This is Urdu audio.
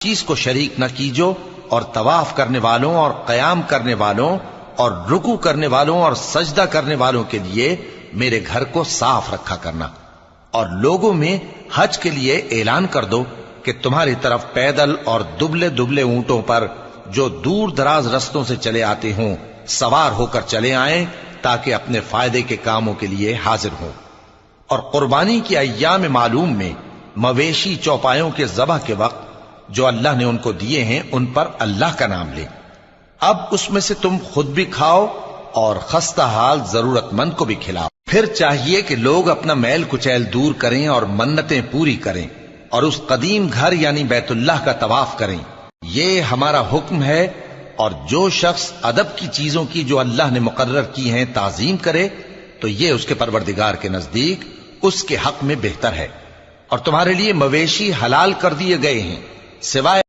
چیز کو شریک نہ کیجو، اور طواف کرنے والوں اور قیام کرنے والوں اور رکوع کرنے والوں اور سجدہ کرنے والوں کے لیے میرے گھر کو صاف رکھا کرنا، اور لوگوں میں حج کے لیے اعلان کر دو کہ تمہاری طرف پیدل اور دبلے دبلے اونٹوں پر جو دور دراز رستوں سے چلے آتے ہوں سوار ہو کر چلے آئیں، تاکہ اپنے فائدے کے کاموں کے لیے حاضر ہوں۔ اور قربانی کی ایام معلوم میں مویشی چوپایوں کے ذبح کے وقت جو اللہ نے ان کو دیے ہیں ان پر اللہ کا نام لے۔ اب اس میں سے تم خود بھی کھاؤ اور خستہ حال ضرورت مند کو بھی کھلاؤ۔ پھر چاہیے کہ لوگ اپنا میل کچیل دور کریں اور منتیں پوری کریں اور اس قدیم گھر یعنی بیت اللہ کا طواف کریں، یہ ہمارا حکم ہے۔ اور جو شخص ادب کی چیزوں کی جو اللہ نے مقرر کی ہیں تعظیم کرے تو یہ اس کے پروردگار کے نزدیک اس کے حق میں بہتر ہے۔ اور تمہارے لیے مویشی حلال کر دیے گئے ہیں سوائے